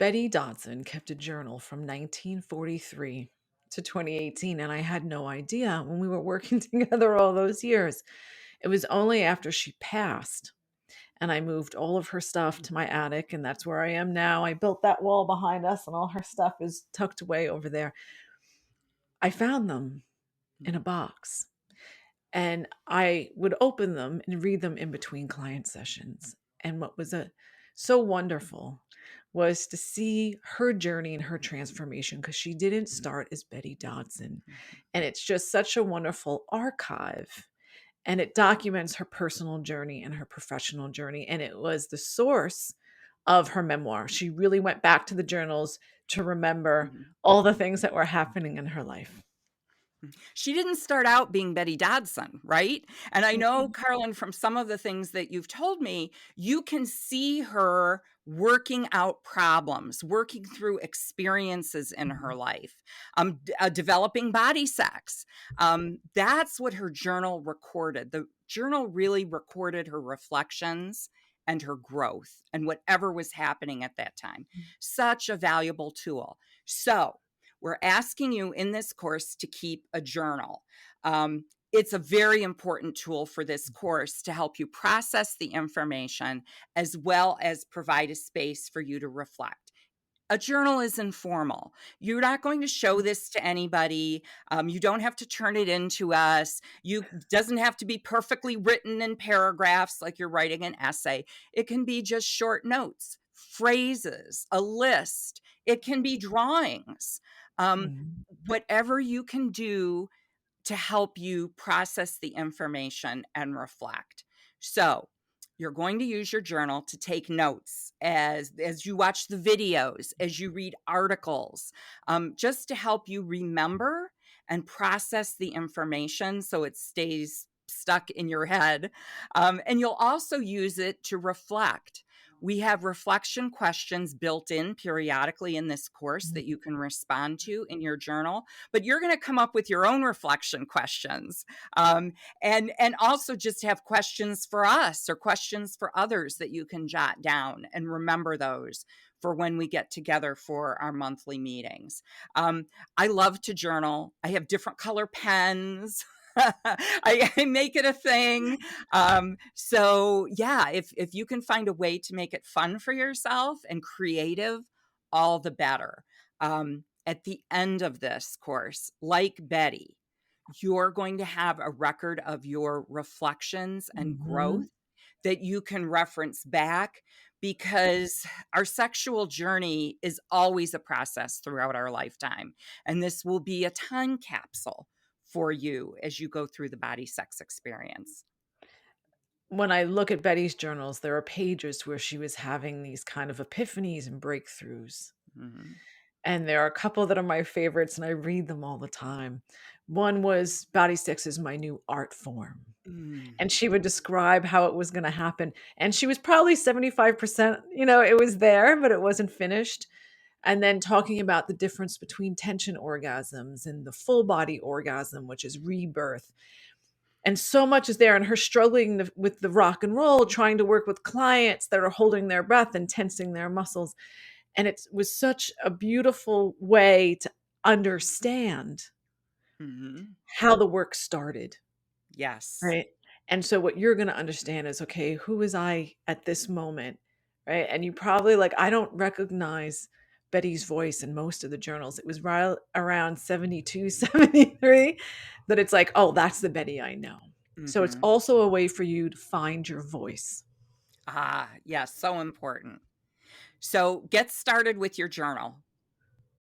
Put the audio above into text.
Betty Dodson kept a journal from 1943 to 2018, and I had no idea when we were working together all those years. It was only after she passed and I moved all of her stuff to my attic, and that's where I am now. I built that wall behind us, and all her stuff is tucked away over there. I found them in a box, and I would open them and read them in between client sessions. And what was so wonderful was to see her journey and her transformation, because she didn't start as Betty Dodson. And it's just such a wonderful archive, and it documents her personal journey and her professional journey. And it was the source of her memoir. She really went back to the journals to remember Mhm. all the things that were happening in her life. She didn't start out being Betty Dodson, right? And I know, Mhm. Carlin, from some of the things that you've told me, you can see her working out problems, working through experiences in her life, developing body sex. That's what her journal recorded. The journal really recorded her reflections and her growth and whatever was happening at that time. Such a valuable tool. So, we're asking you in this course to keep a journal. It's a very important tool for this course to help you process the information as well as provide a space for you to reflect. A journal is informal. You're not going to show this to anybody. You don't have to turn it into us. You doesn't have to be perfectly written in paragraphs like you're writing an essay. It can be just short notes, phrases, a list. It can be drawings. Um, Mhm. Whatever you can do to help you process the information and reflect. So, you're going to use your journal to take notes as you watch the videos, as you read articles, just to help you remember and process the information so it stays stuck in your head. And you'll also use it to reflect. We have reflection questions built in periodically in this course that you can respond to in your journal, but you're going to come up with your own reflection questions, and also just have questions for us or questions for others that you can jot down and remember those for when we get together for our monthly meetings. I love to journal. I have different color pens. I make it a thing. So yeah, if you can find a way to make it fun for yourself and creative, all the better. At the end of this course, like Betty, you're going to have a record of your reflections and growth Mhm. that you can reference back, because our sexual journey is always a process throughout our lifetime. And this will be a time capsule for you as you go through the body sex experience. When I look at Betty's journals, there are pages where she was having these kind of epiphanies and breakthroughs. Mhm. And there are a couple that are my favorites, and I read them all the time. One was Body Sex is my new art form. Mm. And she would describe how it was gonna happen. And she was probably 75%, it was there, but it wasn't finished. And then talking about the difference between tension orgasms and the full body orgasm, which is rebirth. And so much is there, and her struggling with the rock and roll, trying to work with clients that are holding their breath and tensing their muscles. And it was such a beautiful way to understand Mhm. how the work started, Yes. right? And so what you're going to understand is, okay, who was I at this moment, right? And you probably, like, I don't recognize Betty's voice in most of the journals. It was right around 72, 73 that it's like, oh, that's the Betty I know. So it's Mhm. also a way for you to find your voice. Ah, yes, so important. So get started with your journal.